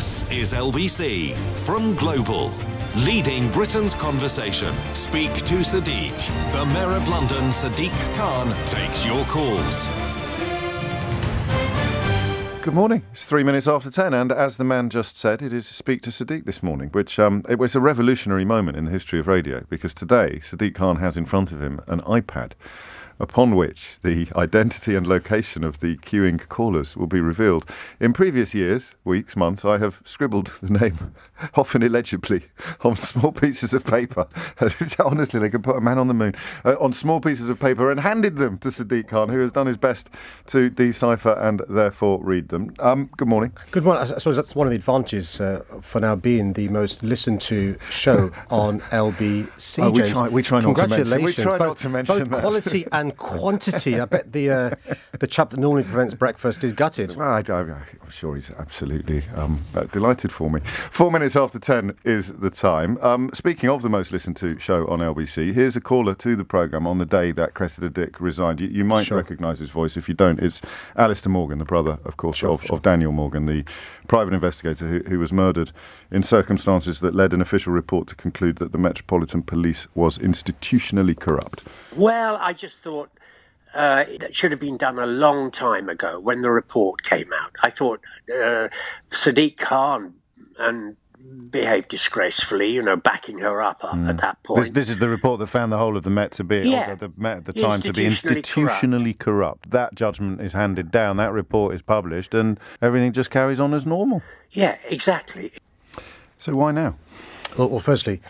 This is LBC from Global. Leading Britain's conversation. Speak to Sadiq. The Mayor of London, Sadiq Khan, takes your calls. Good morning. It's 3 minutes after 10, and as the man just said, it is Speak to Sadiq this morning, which it was a revolutionary moment in the history of radio, because today Sadiq Khan has in front of him an iPad upon which the identity and location of the queuing callers will be revealed. In previous years, weeks, months, I have scribbled the name, often illegibly, on small pieces of paper. Honestly, they could put a man on the moon, on small pieces of paper and handed them to Sadiq Khan, who has done his best to decipher and therefore read them. Good morning. Good morning. I suppose that's one of the advantages for now being the most listened to show on LBC. We try not to mention. Congratulations. We try not to mention both that. Quality and quantity. I bet the chap that normally prevents breakfast is gutted. Well, I'm sure he's absolutely delighted for me. 4 minutes after 10 is the time. Speaking of the most listened to show on LBC, here's a caller to the programme on the day that Cressida Dick resigned. You might recognise his voice. If you don't, it's Alistair Morgan, the brother, of course, of Daniel Morgan, the private investigator who was murdered in circumstances that led an official report to conclude that the Metropolitan Police was institutionally corrupt. Well, I just thought it should have been done a long time ago when the report came out. I thought Sadiq Khan behaved disgracefully, backing her up at that point. This is the report that found the whole of the Met to be, the Met at the time to be institutionally corrupt. That judgment is handed down, that report is published, and everything just carries on as normal. Yeah, exactly. So why now? Well, firstly,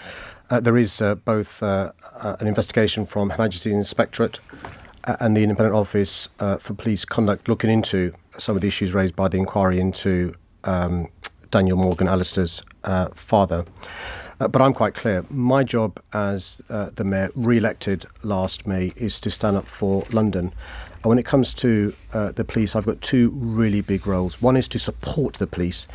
there is both an investigation from Her Majesty's Inspectorate and the Independent Office for Police Conduct looking into some of the issues raised by the inquiry into Daniel Morgan, Alistair's father. But I'm quite clear. My job as the Mayor, re-elected last May, is to stand up for London. And when it comes to the police, I've got two really big roles. One is to support the police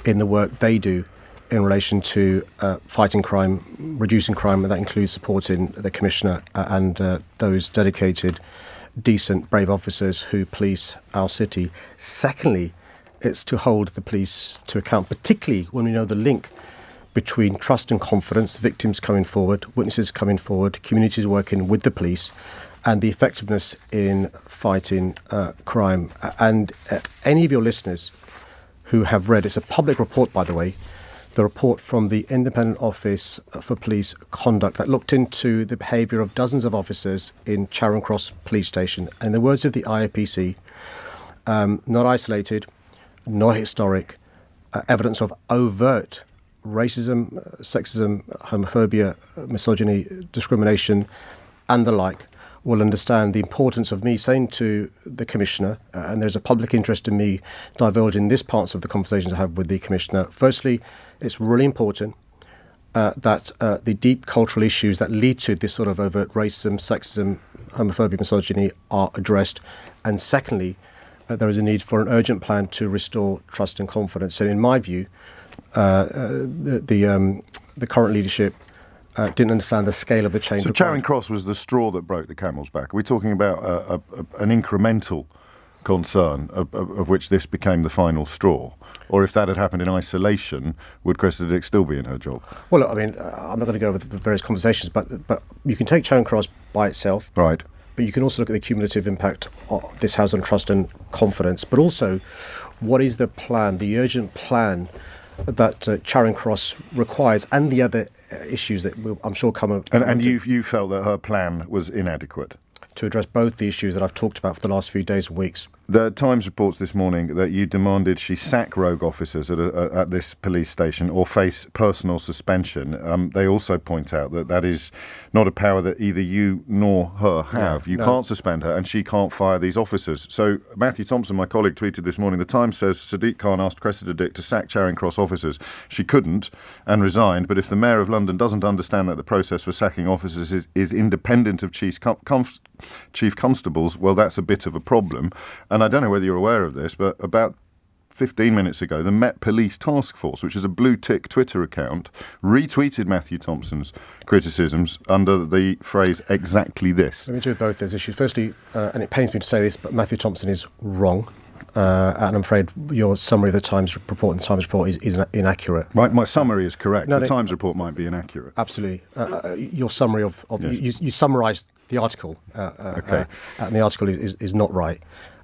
in the work they do in relation to fighting crime, reducing crime, and that includes supporting the Commissioner and those dedicated, decent, brave officers who police our city. Secondly, it's to hold the police to account, particularly when we know the link between trust and confidence, victims coming forward, witnesses coming forward, communities working with the police, and the effectiveness in fighting crime. And any of your listeners who have read, it's a public report, by the way, the report from the Independent Office for Police Conduct that looked into the behaviour of dozens of officers in Charing Cross Police Station. And in the words of the IAPC, not isolated, not historic, evidence of overt racism, sexism, homophobia, misogyny, discrimination, and the like, will understand the importance of me saying to the Commissioner, and there's a public interest in me divulging this parts of the conversations I have with the Commissioner. Firstly, it's really important that the deep cultural issues that lead to this sort of overt racism, sexism, homophobia, misogyny are addressed. And secondly, there is a need for an urgent plan to restore trust and confidence. And in my view, the current leadership didn't understand the scale of the change. So Charing Cross was the straw that broke the camel's back. Are we talking about an incremental concern of which this became the final straw? Or if that had happened in isolation, would Cressida Dick still be in her job? Well, I mean, I'm not going to go over the various conversations, but you can take Charing Cross by itself. Right. But you can also look at the cumulative impact this has on trust and confidence. But also, what is the plan, the urgent plan that Charing Cross requires, and the other issues that will, I'm sure, come up. And you felt that her plan was inadequate? To address both the issues that I've talked about for the last few days and weeks. The Times reports this morning that you demanded she sack rogue officers at this police station or face personal suspension. They also point out that that is not a power that either you nor her have. You can't suspend her and she can't fire these officers. So Matthew Thompson, my colleague, tweeted this morning, the Times says Sadiq Khan asked Cressida Dick to sack Charing Cross officers. She couldn't and resigned, but if the Mayor of London doesn't understand that the process for sacking officers is independent of chief constables, well, that's a bit of a problem. And I don't know whether you're aware of this, but about 15 minutes ago, the Met Police Task Force, which is a blue-tick Twitter account, retweeted Matthew Thompson's criticisms under the phrase exactly this. Let me deal with both those issues. Firstly, and it pains me to say this, but Matthew Thompson is wrong. and I'm afraid your summary of the Times report and the Times report is inaccurate. My summary is correct. No, the Times report might be inaccurate. Absolutely. Your summary of yes. you summarised the article, Okay. And the article is not right.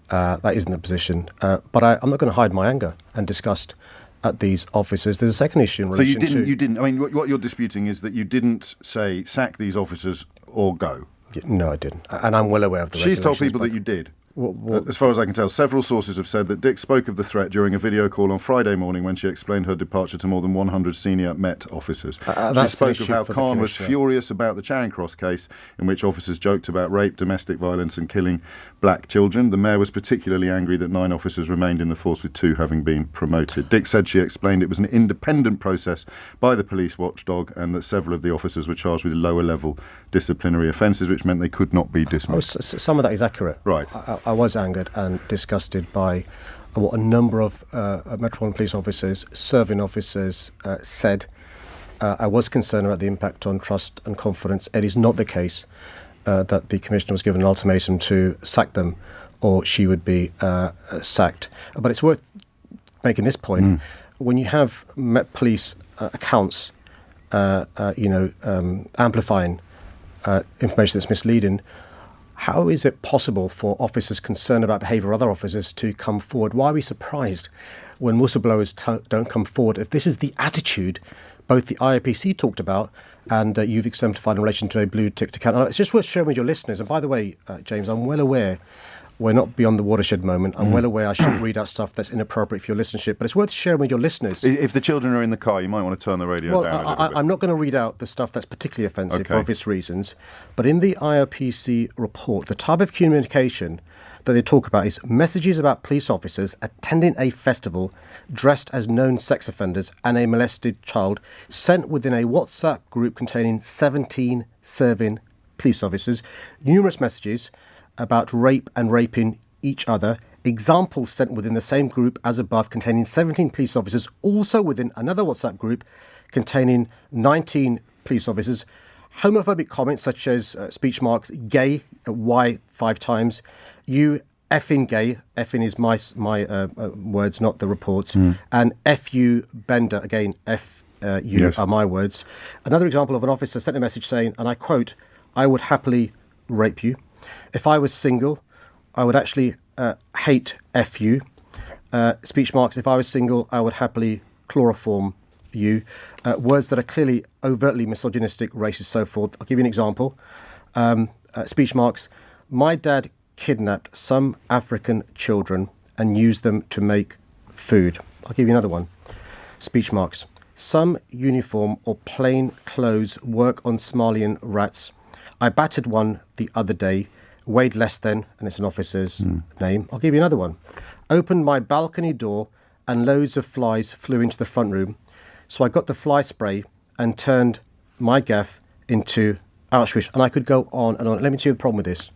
That isn't the position. But I'm not going to hide my anger and disgust at these officers. There's a second issue in relation to... So you didn't. I mean, what you're disputing is that you didn't say sack these officers or go. No, I didn't, and I'm well aware of the. She's told regulations, people that you did. What? As far as I can tell, several sources have said that Dick spoke of the threat during a video call on Friday morning when she explained her departure to more than 100 senior Met officers. She spoke of how Khan was furious about the Charing Cross case, in which officers joked about rape, domestic violence and killing black children. The Mayor was particularly angry that 9 officers remained in the force, with 2 having been promoted. Dick said she explained it was an independent process by the police watchdog and that several of the officers were charged with lower-level disciplinary offences, which meant they could not be dismissed. Some of that is accurate. Right. I was angered and disgusted by what a number of Metropolitan Police officers, serving officers, said. I was concerned about the impact on trust and confidence. It is not the case that the Commissioner was given an ultimatum to sack them or she would be sacked. But it's worth making this point. When you have Met Police accounts, amplifying information that's misleading, how is it possible for officers concerned about behaviour of other officers to come forward? Why are we surprised when whistleblowers don't come forward? If this is the attitude both the IOPC talked about and you've exemplified in relation to a blue tick account. It's just worth sharing with your listeners. And by the way, James, I'm well aware we're not beyond the watershed moment. I'm well aware I shouldn't read out stuff that's inappropriate for your listenership, but it's worth sharing with your listeners. If the children are in the car, you might want to turn the radio down a little bit. I'm not going to read out the stuff that's particularly offensive for obvious reasons, but in the IOPC report, the type of communication that they talk about is messages about police officers attending a festival dressed as known sex offenders and a molested child sent within a WhatsApp group containing 17 serving police officers, numerous messages about rape and raping each other, examples sent within the same group as above containing 17 police officers, also within another WhatsApp group containing 19 police officers, homophobic comments such as speech marks, gay, Y 5 times, you effing gay, effing is my words, not the reports, and F you bender, again, F you are my words. Another example of an officer sent a message saying, and I quote, "I would happily rape you. If I was single, I would actually hate F you." Speech marks, "If I was single, I would happily chloroform you." Words that are clearly overtly misogynistic, racist, so forth. I'll give you an example. Speech marks, "My dad kidnapped some African children and used them to make food." I'll give you another one. Speech marks, "Some uniform or plain clothes work on Somalian rats. I battered one the other day, weighed less than," and it's an officer's name. I'll give you another one. "Opened my balcony door and loads of flies flew into the front room. So I got the fly spray and turned my gaff into Auschwitz." And I could go on and on. Let me tell you the problem with this.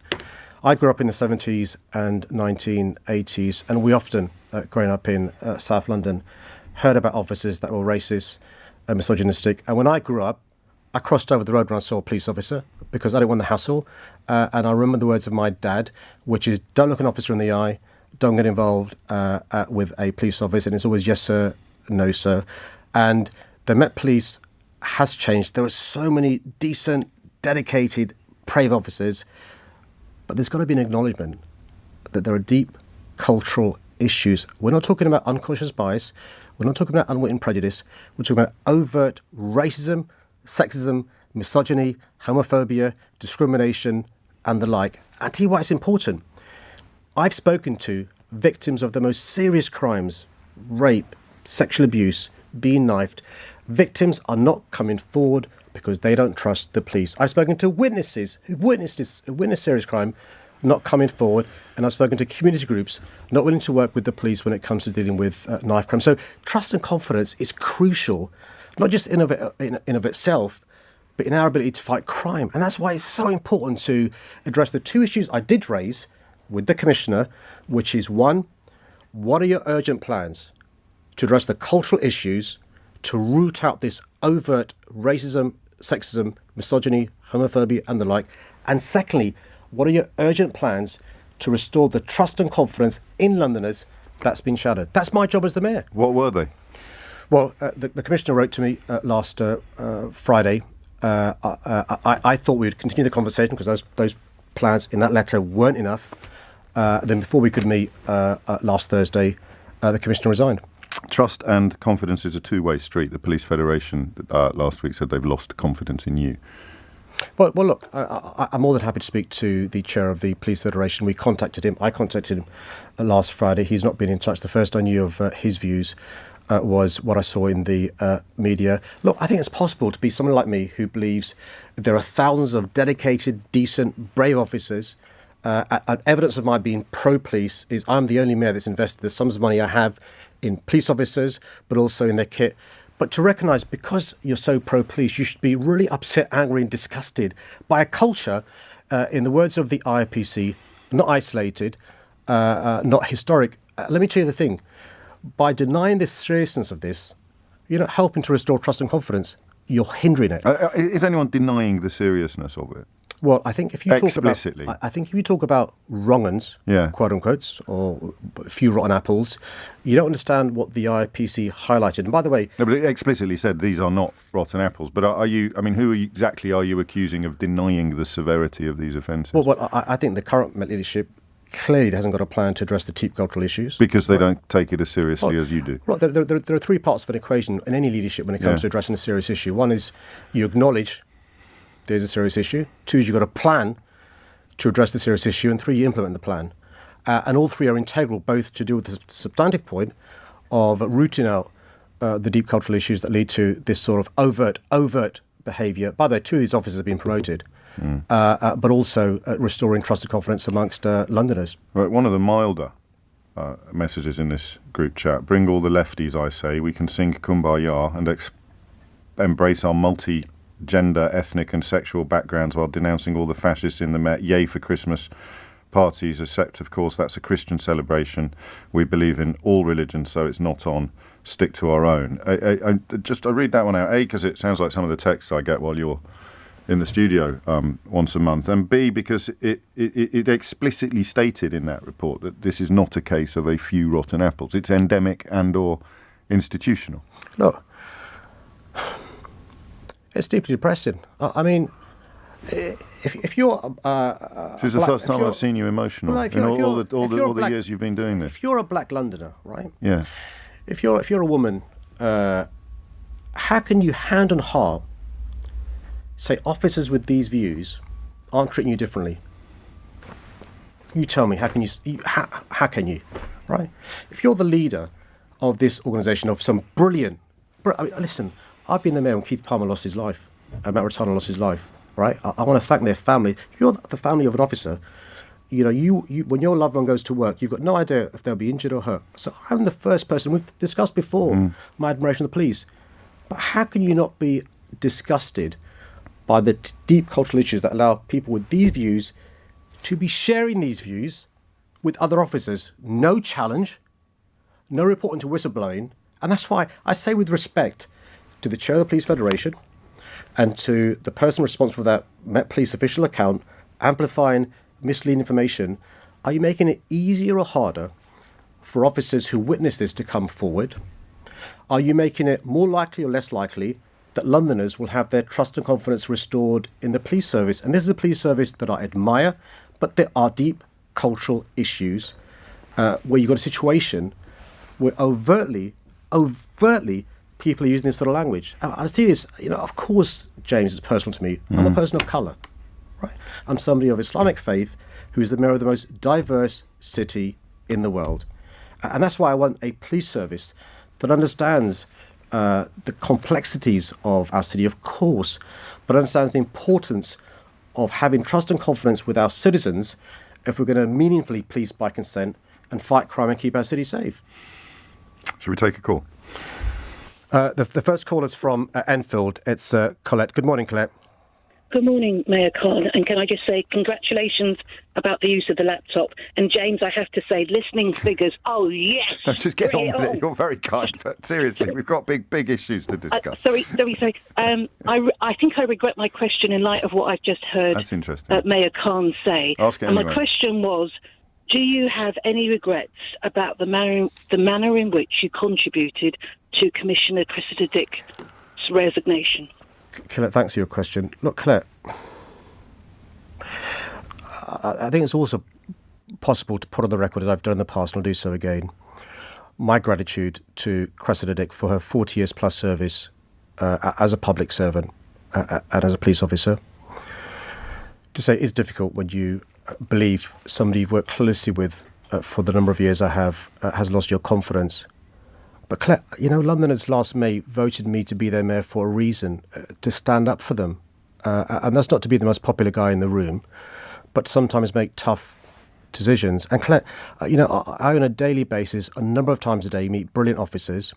I grew up in the 70s and 1980s, and we often, growing up in South London, heard about officers that were racist and misogynistic. And when I grew up, I crossed over the road when I saw a police officer because I didn't want the hassle. And I remember the words of my dad, which is, don't look an officer in the eye, don't get involved with a police officer. And it's always yes, sir, no, sir. And the Met Police has changed. There are so many decent, dedicated, brave officers, but there's got to be an acknowledgement that there are deep cultural issues. We're not talking about unconscious bias. We're not talking about unwitting prejudice. We're talking about overt racism, sexism, misogyny, homophobia, discrimination, and the like. I'll tell you why it's important. I've spoken to victims of the most serious crimes, rape, sexual abuse, being knifed. Victims are not coming forward because they don't trust the police. I've spoken to witnesses who've witnessed serious crime, not coming forward, and I've spoken to community groups not willing to work with the police when it comes to dealing with knife crime. So trust and confidence is crucial, not just in of itself, but in our ability to fight crime. And that's why it's so important to address the 2 issues I did raise with the Commissioner, which is 1, what are your urgent plans to address the cultural issues, to root out this overt racism, sexism, misogyny, homophobia, and the like? And secondly, what are your urgent plans to restore the trust and confidence in Londoners that's been shadowed. That's my job as the mayor. What were they? Well, the Commissioner wrote to me last Friday. I thought we would continue the conversation because those plans in that letter weren't enough. Then before we could meet last Thursday, the Commissioner resigned. Trust and confidence is a two-way street. The Police Federation last week said they've lost confidence in you. Well, look, I'm more than happy to speak to the chair of the Police Federation. I contacted him last Friday. He's not been in touch. The first I knew of his views was what I saw in the media. Look, I think it's possible to be someone like me who believes there are thousands of dedicated, decent, brave officers. And evidence of my being pro-police is I'm the only mayor that's invested the sums of money I have in police officers, but also in their kit. But to recognise, because you're so pro-police, you should be really upset, angry and disgusted by a culture, in the words of the IPC, not isolated, not historic. Let me tell you the thing. By denying the seriousness of this, you're not helping to restore trust and confidence. You're hindering it. Is anyone denying the seriousness of it? Well, I think if you explicitly, if you talk about wrong uns, quote unquote, or a few rotten apples, you don't understand what the IPC highlighted. And by the way, no, but it explicitly said these are not rotten apples. But are you? I mean, who exactly are you accusing of denying the severity of these offences? Well, I think the current leadership clearly hasn't got a plan to address the deep cultural issues because they don't take it as seriously as you do. Right, there are three parts of an equation in any leadership when it comes to addressing a serious issue. One is you acknowledge there's a serious issue. Two is you've got a plan to address the serious issue. And three, you implement the plan. And all three are integral, both to do with the substantive point of rooting out the deep cultural issues that lead to this sort of overt behaviour. By the way, two of these officers have been promoted, but also restoring trust and confidence amongst Londoners. Right, one of the milder messages in this group chat, bring all the lefties, I say, we can sing Kumbaya and embrace our multi-gender, ethnic and sexual backgrounds while denouncing all the fascists in the Met. Yay for Christmas parties, except, of course, that's a Christian celebration. We believe in all religions, so it's not on. Stick to our own. I read that one out, A, because it sounds like some of the texts I get while you're in the studio once a month, and B, because it explicitly stated in that report that this is not a case of a few rotten apples. It's endemic and or institutional. Look, it's deeply depressing. I mean, if you're... this is the first time I've seen you emotional in all the years you've been doing this. If you're a black Londoner, right? Yeah. If you're a woman, how can you hand on heart say officers with these views aren't treating you differently? You tell me, how can you, right? If you're the leader of this organisation of some brilliant... listen, I've been the mayor when Keith Palmer lost his life, and Matt Rotana lost his life, right? I want to thank their family. If you're the family of an officer, you know, you when your loved one goes to work, you've got no idea if they'll be injured or hurt. So I'm the first person, we've discussed before, my admiration of the police. But how can you not be disgusted by the deep cultural issues that allow people with these views to be sharing these views with other officers? No challenge, no reporting to whistleblowing. And that's why I say, with respect to the chair of the Police Federation and to the person responsible for that Met Police official account, amplifying misleading information, are you making it easier or harder for officers who witness this to come forward? Are you making it more likely or less likely that Londoners will have their trust and confidence restored in the police service? And this is a police service that I admire, but there are deep cultural issues where you've got a situation where overtly people are using this sort of language. I see this, you know, of course, James, is personal to me. I'm a person of colour, right? I'm somebody of Islamic faith who is the mayor of the most diverse city in the world. And that's why I want a police service that understands the complexities of our city, of course, but understands the importance of having trust and confidence with our citizens if we're going to meaningfully police by consent and fight crime and keep our city safe. Should we take a call? The first call is from Enfield. It's Colette. Good morning, Colette. Good morning, Mayor Khan. And can I just say congratulations about the use of the laptop. And James, I have to say, listening figures, oh, yes. No, just get on with it. You're very kind. But seriously, we've got big issues to discuss. Sorry. I think I regret my question in light of what I've just heard That's interesting. Mayor Khan say. Ask it and anyway. my question was, do you have any regrets about the manner in which you contributed to Commissioner Cressida Dick's resignation? Colette, thanks for your question. Look, Colette, I think it's also possible to put on the record, as I've done in the past, and I'll do so again, my gratitude to Cressida Dick for her 40 years plus service as a public servant and as a police officer. To say it's difficult when you believe somebody you've worked closely with for the number of years I have has lost your confidence. But Claire, Londoners last May voted me to be their mayor for a reason, to stand up for them. And that's not to be the most popular guy in the room, but sometimes make tough decisions. And Claire, I on a daily basis, a number of times a day, meet brilliant officers,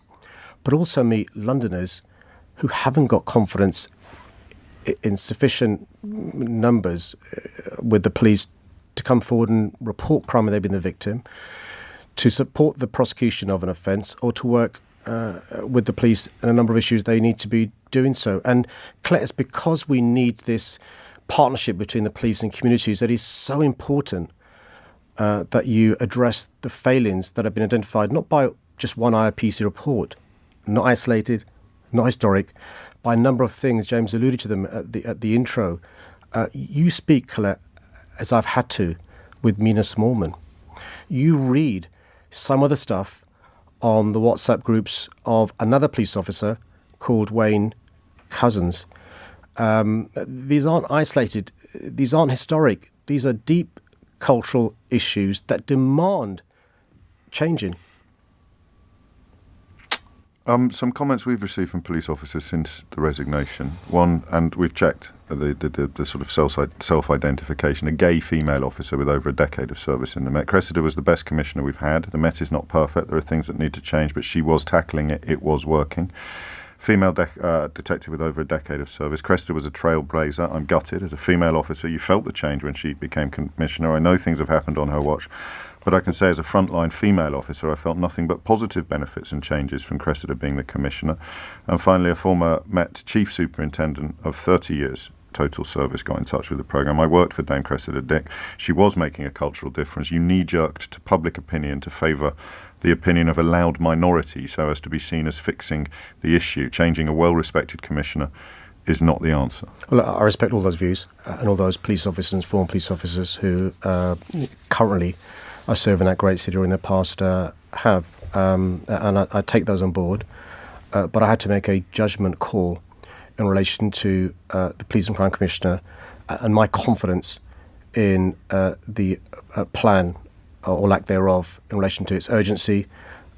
but also meet Londoners who haven't got confidence in sufficient numbers with the police to come forward and report crime when they've been the victim, to support the prosecution of an offence, or to work with the police in a number of issues they need to be doing so. And Claire, it's because we need this partnership between the police and communities that is so important that you address the failings that have been identified not by just one IRPC report, not isolated, not historic, by a number of things. James alluded to them at the intro. You speak, Colette, as I've had to, with Mina Smallman. You read some of the stuff on the WhatsApp groups of another police officer called Wayne Cousins. These aren't isolated. These aren't historic. These are deep cultural issues that demand changing. Some comments we've received from police officers since the resignation. One, and we've checked the sort of self-identification, a gay female officer with over a decade of service in the Met. Cressida was the best commissioner we've had. The Met is not perfect. There are things that need to change, but she was tackling it. It was working. Female detective with over a decade of service. Cressida was a trailblazer. I'm gutted. As a female officer, you felt the change when she became commissioner. I know things have happened on her watch, but I can say as a frontline female officer, I felt nothing but positive benefits and changes from Cressida being the commissioner. And finally, a former Met chief superintendent of 30 years total service got in touch with the programme. I worked for Dame Cressida Dick. She was making a cultural difference. You knee-jerked to public opinion to favour the opinion of a loud minority so as to be seen as fixing the issue. Changing a well-respected commissioner is not the answer. Well, I respect all those views and all those police officers and former police officers who currently are serving that great city or in the past have. And I take those on board. But I had to make a judgment call in relation to the Police and Crime Commissioner and my confidence in the plan or lack thereof in relation to its urgency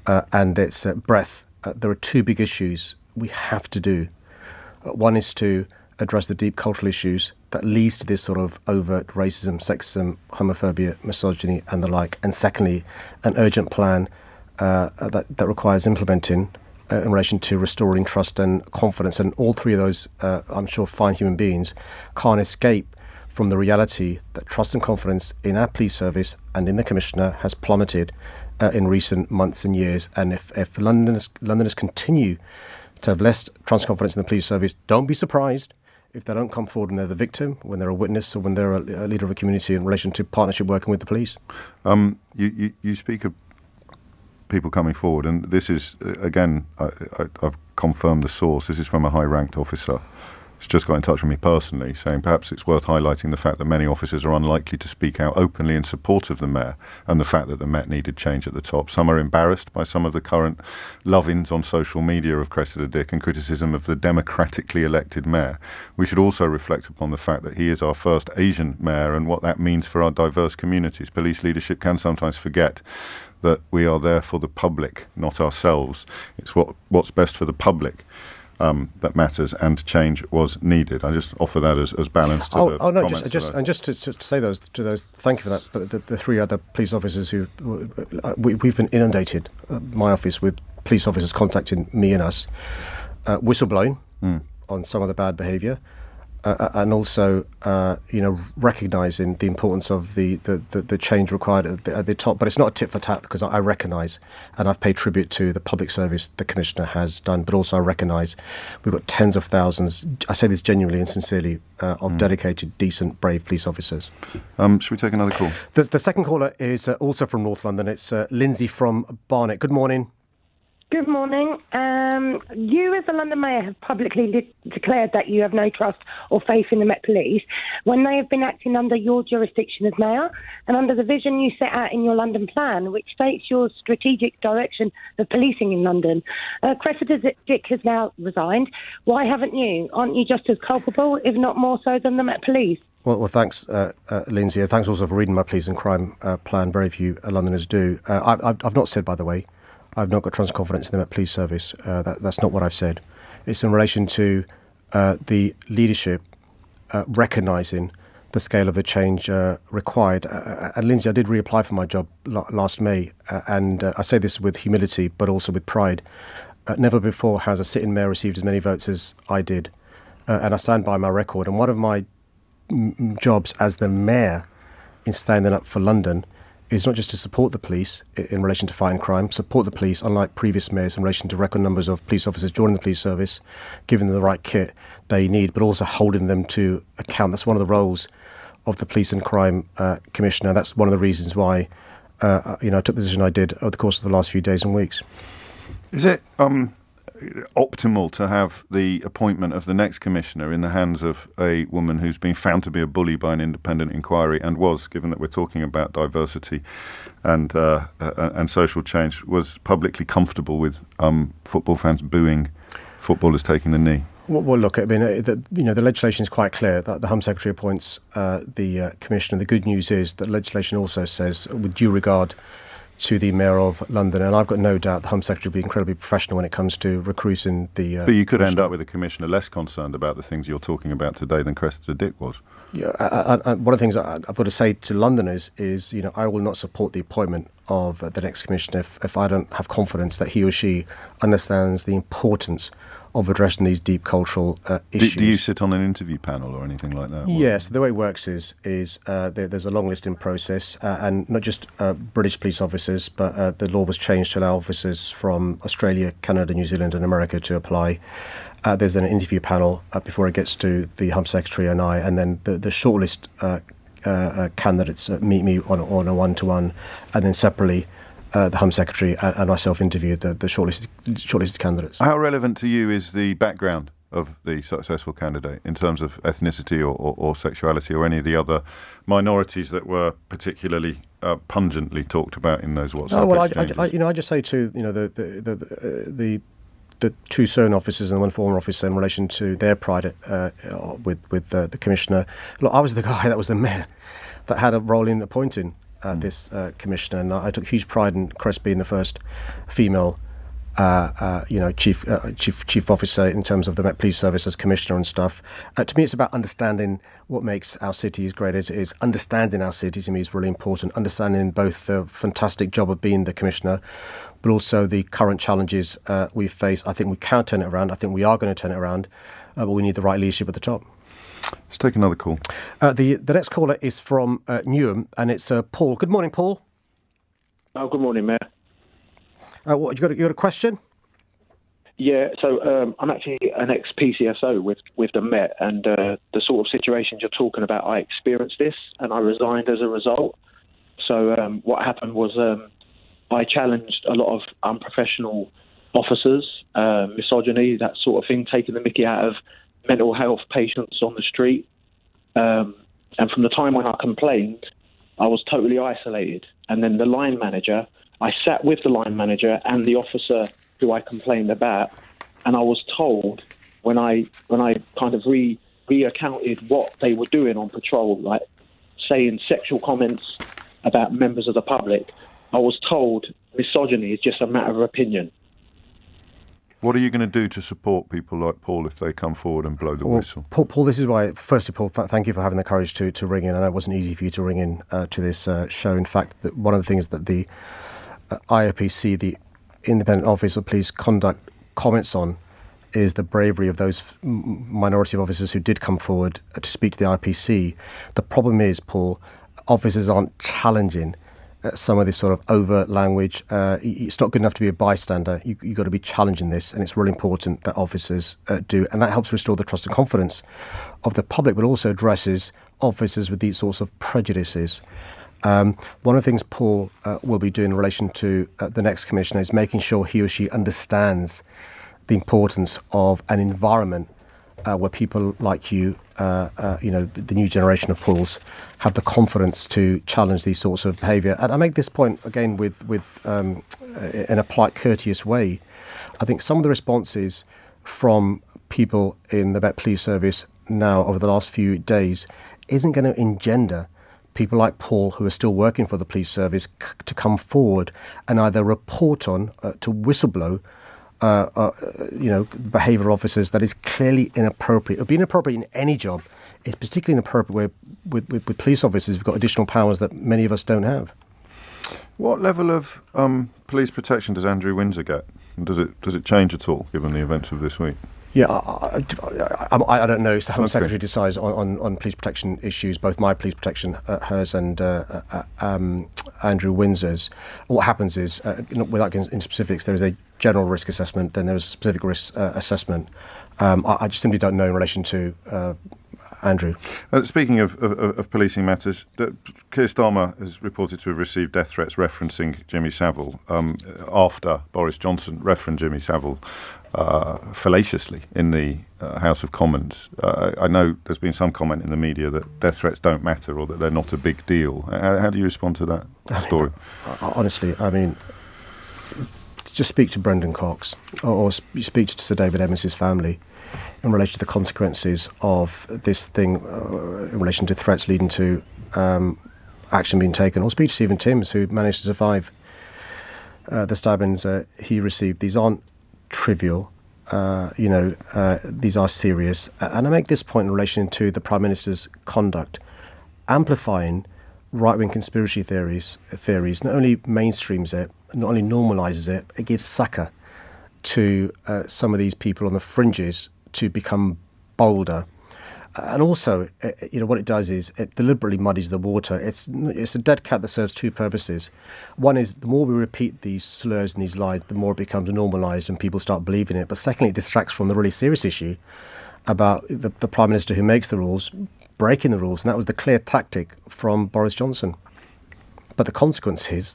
and its breadth. There are two big issues we have to do. One is to address the deep cultural issues that leads to this sort of overt racism, sexism, homophobia, misogyny and the like. And secondly, an urgent plan that requires implementing in relation to restoring trust and confidence. And all three of those, I'm sure, fine human beings can't escape from the reality that trust and confidence in our police service and in the Commissioner has plummeted in recent months and years. And if Londoners continue to have less trust and confidence in the police service, don't be surprised if they don't come forward when they're the victim, when they're a witness, or when they're a leader of a community in relation to partnership working with the police. You speak of people coming forward, and this is, again, I've confirmed the source. This is from a high-ranked officer. It's just got in touch with me personally, saying perhaps it's worth highlighting the fact that many officers are unlikely to speak out openly in support of the Mayor and the fact that the Met needed change at the top. Some are embarrassed by some of the current love-ins on social media of Cressida Dick and criticism of the democratically elected Mayor. We should also reflect upon the fact that he is our first Asian Mayor and what that means for our diverse communities. Police leadership can sometimes forget that we are there for the public, not ourselves. It's what's best for the public that matters, and change was needed. I just offer that as balance to the comments. Just to say those, thank you for that. But the three other police officers who we've been inundated, my office, with police officers contacting me and us, whistleblowing on some of the bad behaviour, and also, recognising the importance of the change required at the top. But it's not a tit for tat, because I recognise, and I've paid tribute to the public service the Commissioner has done, but also I recognise we've got tens of thousands, I say this genuinely and sincerely, of dedicated, decent, brave police officers. Should we take another call? The second caller is also from North London. It's Lindsay from Barnet. Good morning. Good morning. You, as the London Mayor, have publicly declared that you have no trust or faith in the Met Police when they have been acting under your jurisdiction as Mayor and under the vision you set out in your London plan, which states your strategic direction of policing in London. Cressida Dick has now resigned. Why haven't you? Aren't you just as culpable, if not more so, than the Met Police? Well, thanks, Lindsay. And thanks also for reading my police and crime plan. Very few Londoners do. I've not said, by the way, I've not got trust and confidence in the Met Police Service. That's not what I've said. It's in relation to the leadership recognising the scale of the change required. And Lindsay, I did reapply for my job last May, and I say this with humility, but also with pride. Never before has a sitting mayor received as many votes as I did, and I stand by my record. And one of my jobs as the mayor in standing up for London is not just to support the police in relation to fighting crime, support the police, unlike previous mayors, in relation to record numbers of police officers joining the police service, giving them the right kit they need, but also holding them to account. That's one of the roles of the Police and Crime Commissioner. That's one of the reasons why I took the decision I did over the course of the last few days and weeks. Is it optimal to have the appointment of the next commissioner in the hands of a woman who's been found to be a bully by an independent inquiry, and was, given that we're talking about diversity and social change, was publicly comfortable with football fans booing footballers taking the knee? Well, look, I mean, the legislation is quite clear that the Home Secretary appoints the commissioner. The good news is that legislation also says, with due regard to the Mayor of London, and I've got no doubt the Home Secretary will be incredibly professional when it comes to recruiting the... but you could end up with a commissioner less concerned about the things you're talking about today than Cressida Dick was. Yeah, one of the things I've got to say to Londoners is, I will not support the appointment of the next commissioner if I don't have confidence that he or she understands the importance of addressing these deep cultural issues. Do you sit on an interview panel or anything like that? Yes, the way it works is there's a long listing process, and not just British police officers, but the law was changed to allow officers from Australia, Canada, New Zealand and America to apply. There's then an interview panel before it gets to the Home Secretary and I, and then the shortlist candidates meet me on a one-to-one, and then separately the Home Secretary and myself interviewed the shortlisted candidates. How relevant to you is the background of the successful candidate in terms of ethnicity or sexuality or any of the other minorities that were particularly pungently talked about in those WhatsApp exchanges? I just say to the two certain officers and one former officer in relation to their pride with the Commissioner. Look, I was the guy that was the mayor that had a role in appointing this commissioner, and I took huge pride in Cress being the first female, chief officer in terms of the Met Police Service as commissioner and stuff. To me, it's about understanding what makes our city as great as it is. Understanding our city to me is really important. Understanding both the fantastic job of being the commissioner, but also the current challenges we face. I think we can turn it around. I think we are going to turn it around, but we need the right leadership at the top. Let's take another call. The next caller is from Newham, and it's Paul. Good morning, Paul. Oh, good morning, Mayor. What you got a question? Yeah, so I'm actually an ex-PCSO with the Met, and the sort of situations you're talking about, I experienced this, and I resigned as a result. So what happened was I challenged a lot of unprofessional officers, misogyny, that sort of thing, taking the mickey out of mental health patients on the street. And from the time when I complained, I was totally isolated. And then the line manager, I sat with the line manager and the officer who I complained about, and I was told when I kind of recounted what they were doing on patrol, like saying sexual comments about members of the public, I was told misogyny is just a matter of opinion. What are you going to do to support people like Paul if they come forward and blow the whistle? Paul, this is why, firstly, Paul, thank you for having the courage to ring in. I know it wasn't easy for you to ring in to this show. In fact, that one of the things that the IOPC, the Independent Office of Police Conduct, comments on is the bravery of those minority of officers who did come forward to speak to the IPC. The problem is, Paul, officers aren't challenging some of this sort of overt language. It's not good enough to be a bystander. You've got to be challenging this, and it's really important that officers do, and that helps restore the trust and confidence of the public, but also addresses officers with these sorts of prejudices. One of the things Paul will be doing in relation to the next commissioner is making sure he or she understands the importance of an environment where people like you, the new generation of Pauls, have the confidence to challenge these sorts of behaviour. And I make this point again with in a polite, courteous way. I think some of the responses from people in the Met Police Service now over the last few days isn't going to engender people like Paul, who are still working for the police service, to come forward and either report on, to whistleblow, behaviour of officers that is clearly inappropriate. It would be inappropriate in any job. It's particularly inappropriate where with police officers who've got additional powers that many of us don't have. What level of police protection does Andrew Windsor get? And does it change at all, given the events of this week? Yeah, I don't know. It's the Home Secretary decides on police protection issues, both my police protection, hers, and Andrew Windsor's. What happens is, without getting into specifics, there is a general risk assessment, then there is a specific risk assessment. I just simply don't know in relation to Andrew. Speaking of policing matters, Keir Starmer is reported to have received death threats referencing Jimmy Savile after Boris Johnson referenced Jimmy Savile fallaciously in the House of Commons. I know there's been some comment in the media that death threats don't matter or that they're not a big deal. How do you respond to that story? Honestly, I mean, just speak to Brendan Cox or speak to Sir David Emmons' family in relation to the consequences of this thing, in relation to threats leading to action being taken, or speak to Stephen Timms, who managed to survive the stabbings he received. These aren't trivial, these are serious. And I make this point in relation to the Prime Minister's conduct, amplifying right-wing conspiracy theories not only mainstreams it, not only normalises it, it gives succour to some of these people on the fringes to become bolder. And also, what it does is it deliberately muddies the water. It's a dead cat that serves two purposes. One is the more we repeat these slurs and these lies, the more it becomes normalised and people start believing it. But secondly, it distracts from the really serious issue about the Prime Minister who makes the rules breaking the rules. And that was the clear tactic from Boris Johnson. But the consequence is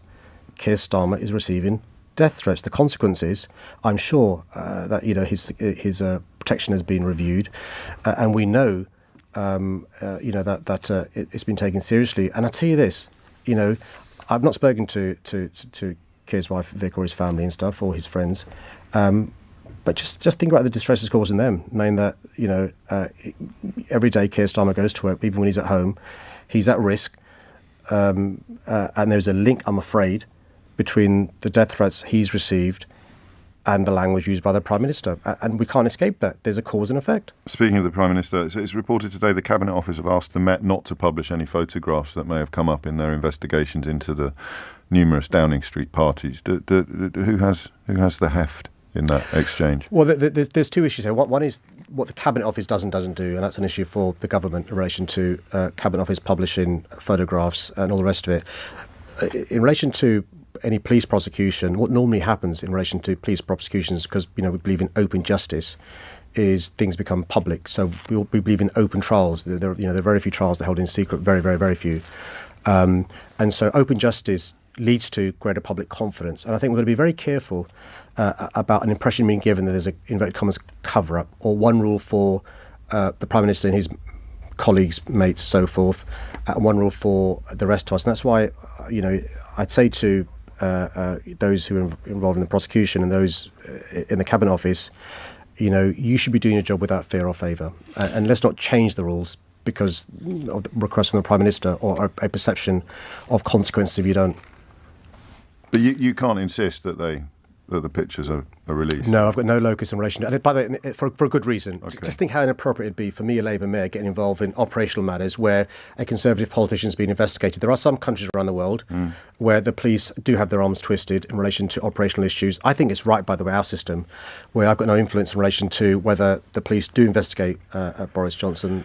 Keir Starmer is receiving death threats. The consequence is, I'm sure that his protection has been reviewed, and we know that it's been taken seriously. And I tell you this, I've not spoken to Keir's wife Vic or his family and stuff or his friends, but just think about the distress it's causing them, knowing that every day Keir Starmer goes to work, even when he's at home, he's at risk, and there's a link, I'm afraid, between the death threats he's received and the language used by the Prime Minister. And we can't escape that. There's a cause and effect. Speaking of the Prime Minister, it's reported today the Cabinet Office have asked the Met not to publish any photographs that may have come up in their investigations into the numerous Downing Street parties. Who has the heft in that exchange? Well, there's two issues here. One is what the Cabinet Office doesn't do, and that's an issue for the government in relation to Cabinet Office publishing photographs and all the rest of it. In relation to any police prosecution, what normally happens in relation to police prosecutions, because we believe in open justice, is things become public. So we believe in open trials. There are very few trials that are held in secret, very, very, very few. And so open justice leads to greater public confidence. And I think we're going to be very careful about an impression being given that there's a inverted commas cover-up, or one rule for the Prime Minister and his colleagues, mates, so forth, and one rule for the rest of us. And that's why, I'd say to those who are involved in the prosecution and those in the Cabinet Office, you should be doing your job without fear or favour. And let's not change the rules because of the request from the Prime Minister or a perception of consequences if you don't. But you can't insist that the pictures are are released? No, I've got no locus in relation to, and by the way, for a good reason. Okay. Just think how inappropriate it'd be for me, a Labour mayor, getting involved in operational matters where a Conservative politician is being investigated. There are some countries around the world where the police do have their arms twisted in relation to operational issues. I think it's right, by the way, our system, where I've got no influence in relation to whether the police do investigate Boris Johnson,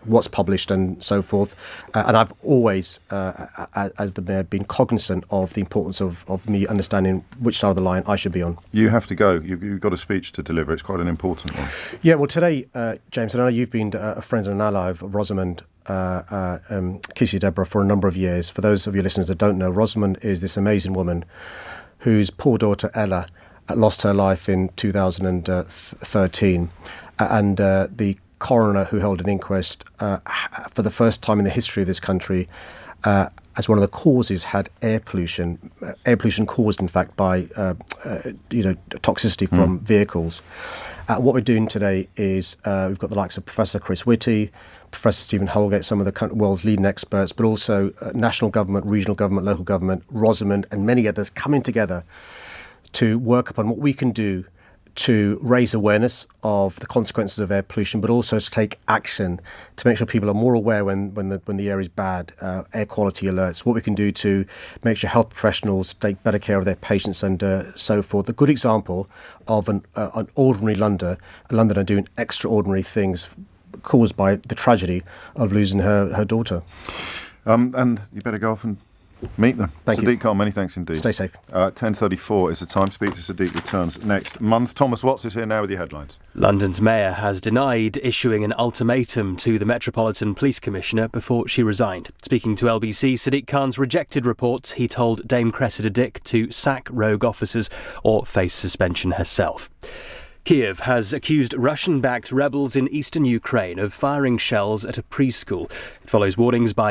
what's published and so forth. And I've always, as the mayor, been cognizant of the importance of me understanding which side of the line I should be on. You have to go. You've got a speech to deliver. It's quite an important one. Yeah, well, today, James, I know you've been a friend and an ally of Rosamond Kesey Deborah for a number of years. For those of your listeners that don't know, Rosamond is this amazing woman whose poor daughter Ella lost her life in 2013. And the coroner who held an inquest for the first time in the history of this country as one of the causes had air pollution caused, in fact, by toxicity from vehicles. What we're doing today is we've got the likes of Professor Chris Whitty, Professor Stephen Holgate, some of the world's leading experts, but also national government, regional government, local government, Rosamond and many others coming together to work upon what we can do to raise awareness of the consequences of air pollution, but also to take action to make sure people are more aware when the air is bad, air quality alerts, what we can do to make sure health professionals take better care of their patients and so forth. A good example of an ordinary Londoner doing extraordinary things caused by the tragedy of losing her daughter. And you better go off and meet them. Thank you. Sadiq Khan, many thanks indeed. Stay safe. 10:34 is the time. Speak to Sadiq returns next month. Thomas Watts is here now with your headlines. London's mayor has denied issuing an ultimatum to the Metropolitan Police Commissioner before she resigned. Speaking to LBC, Sadiq Khan's rejected reports. He told Dame Cressida Dick to sack rogue officers or face suspension herself. Kiev has accused Russian-backed rebels in eastern Ukraine of firing shells at a preschool. It follows warnings by